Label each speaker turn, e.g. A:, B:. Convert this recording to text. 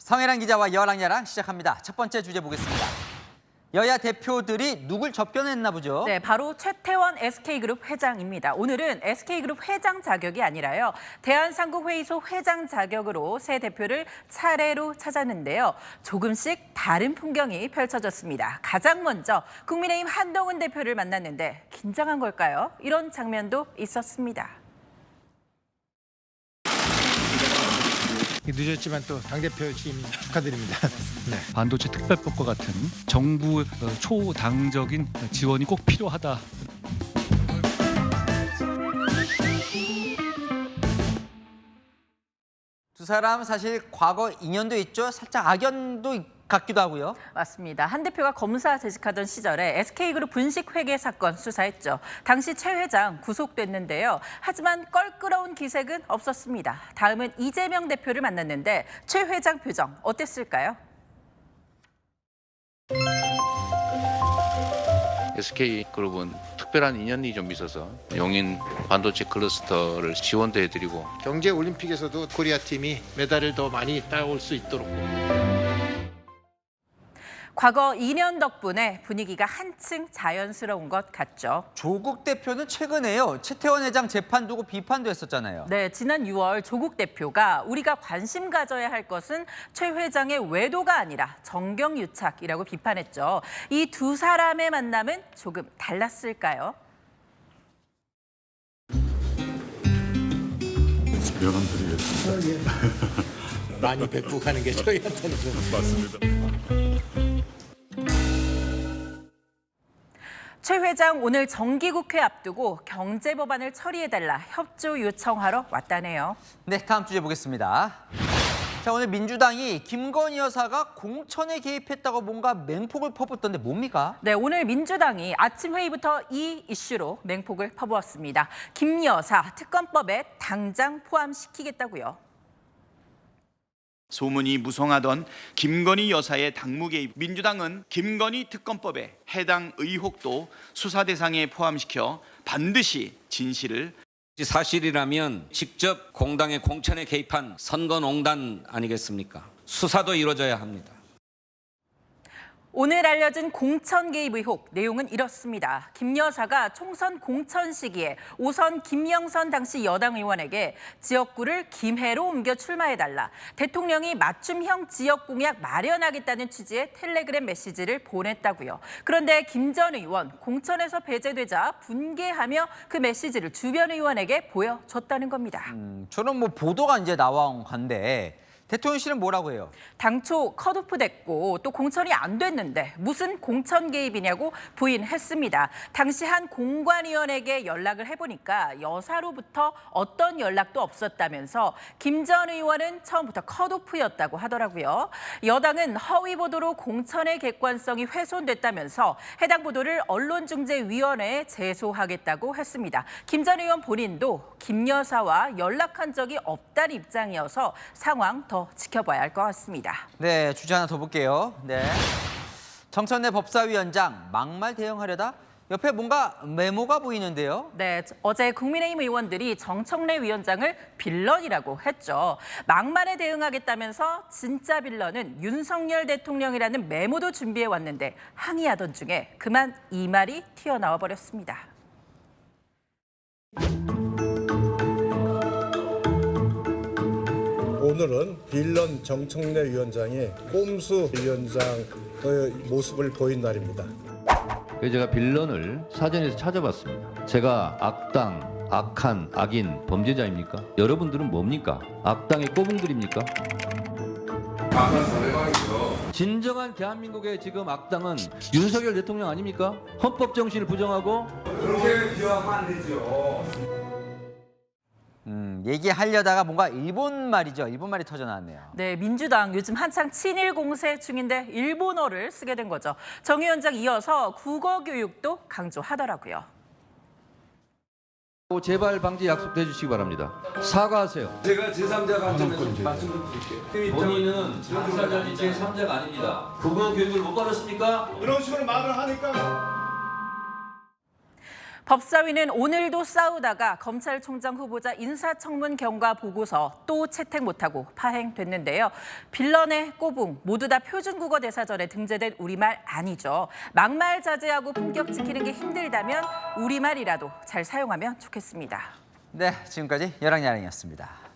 A: 성혜란 기자와 여랑야랑 시작합니다. 첫 번째 주제 보겠습니다. 여야 대표들이 누굴 접견했나 보죠?
B: 네, 바로 최태원 SK그룹 회장입니다. 오늘은 SK그룹 회장 자격이 아니라요. 대한상국회의소 회장 자격으로 새 대표를 차례로 찾았는데요. 조금씩 다른 풍경이 펼쳐졌습니다. 가장 먼저 국민의힘 한동훈 대표를 만났는데 긴장한 걸까요? 이런 장면도 있었습니다.
C: 늦었지만 또 당대표 취임 축하드립니다. 네.
D: 반도체 특별법과 같은 정부 초당적인 지원이 꼭 필요하다.
A: 두 사람 사실 과거 인연도 있죠. 살짝 악연도 같기도 하고요.
B: 맞습니다. 한 대표가 검사 재직하던 시절에 SK그룹 분식회계 사건 수사했죠. 당시 최 회장 구속됐는데요. 하지만 껄끄러운 기색은 없었습니다. 다음은 이재명 대표를 만났는데 최 회장 표정 어땠을까요?
E: SK그룹은 특별한 인연이 좀 있어서 용인 반도체 클러스터를 지원도 해드리고
C: 경제올림픽에서도 코리아 팀이 메달을 더 많이 따올 수 있도록.
B: 과거 2년 덕분에 분위기가 한층 자연스러운 것 같죠.
A: 조국 대표는 최근에요. 최태원 회장 재판 두고 비판도 했었잖아요.
B: 네, 지난 6월 조국 대표가 우리가 관심 가져야 할 것은 최 회장의 외도가 아니라 정경유착이라고 비판했죠. 이 두 사람의 만남은 조금 달랐을까요?
F: 명함드리겠습니다.
C: 많이 뵙고 가는 게 저희한테는 좀.
F: 맞습니다.
B: 최 회장 오늘 정기국회 앞두고 경제법안을 처리해달라 협조 요청하러 왔다네요.
A: 네, 다음 주제 보겠습니다. 자, 오늘 민주당이 김건희 여사가 공천에 개입했다고 뭔가 맹폭을 퍼붓던데 뭡니까?
B: 네, 오늘 민주당이 아침 회의부터 이 이슈로 맹폭을 퍼부었습니다. 김 여사 특검법에 당장 포함시키겠다고요.
G: 소문이 무성하던 김건희 여사의 당무 개입, 민주당은 김건희 특검법에 해당 의혹도 수사 대상에 포함시켜 반드시 진실을.
H: 사실이라면 직접 공당의 공천에 개입한 선거농단 아니겠습니까? 수사도 이루어져야 합니다.
B: 오늘 알려진 공천 개입 의혹 내용은 이렇습니다. 김 여사가 총선 공천 시기에 오선 김영선 당시 여당 의원에게 지역구를 김해로 옮겨 출마해달라, 대통령이 맞춤형 지역 공약 마련하겠다는 취지의 텔레그램 메시지를 보냈다고요. 그런데 김 전 의원 공천에서 배제되자 분개하며 그 메시지를 주변 의원에게 보여줬다는 겁니다.
A: 저는 뭐 보도가 이제 나온 건데 대통령실은 뭐라고 해요?
B: 당초 컷오프 됐고 또 공천이 안 됐는데 무슨 공천 개입이냐고 부인했습니다. 당시 한 공관위원에게 연락을 해보니까 여사로부터 어떤 연락도 없었다면서 김 전 의원은 처음부터 컷오프였다고 하더라고요. 여당은 허위 보도로 공천의 객관성이 훼손됐다면서 해당 보도를 언론중재위원회에 제소하겠다고 했습니다. 김 전 의원 본인도 김 여사와 연락한 적이 없다는 입장이어서 상황 더 지켜봐야 할 것 같습니다.
A: 네, 주제 하나 더 볼게요. 네, 정천래 법사위원장 막말 대응하려다 옆에 뭔가 메모가 보이는데요.
B: 네, 어제 국민의힘 의원들이 정청래 위원장을 빌런이라고 했죠. 막말에 대응하겠다면서 진짜 빌런은 윤석열 대통령이라는 메모도 준비해 왔는데 항의하던 중에 그만 이 말이 튀어나와 버렸습니다.
F: 오늘은 빌런 정청래 위원장이 꼼수 위원장의 모습을 보인 날입니다.
I: 그래서 제가 빌런을 사전에서 찾아봤습니다. 제가 악당, 악한, 악인, 범죄자입니까? 여러분들은 뭡니까? 악당의 꼬붕들입니까? 진정한 대한민국의 지금 악당은 윤석열 대통령 아닙니까? 헌법 정신을 부정하고.
J: 그렇게 비하하면 안 되죠.
A: 얘기하려다가 뭔가 일본 말이죠. 일본 말이 터져 나왔네요.
B: 네, 민주당 요즘 한창 친일 공세 중인데 일본어를 쓰게 된 거죠. 정 위원장 이어서 국어 교육도 강조하더라고요.
I: 재발 방지 약속해 주시기 바랍니다. 사과하세요.
J: 제가 제3자 관점에서 말씀 좀 드릴게요.
I: 본인은 당사자니 제3자가 아닙니다. 국어 교육을 못 받았습니까?
F: 이런 식으로 말을 하니까.
B: 법사위는 오늘도 싸우다가 검찰총장 후보자 인사청문 경과 보고서 또 채택 못하고 파행됐는데요. 빌런의 꼬붕 모두 다 표준국어 대사전에 등재된 우리말 아니죠. 막말 자제하고 품격 지키는 게 힘들다면 우리말이라도 잘 사용하면 좋겠습니다.
A: 네, 지금까지 열왕야랑이었습니다.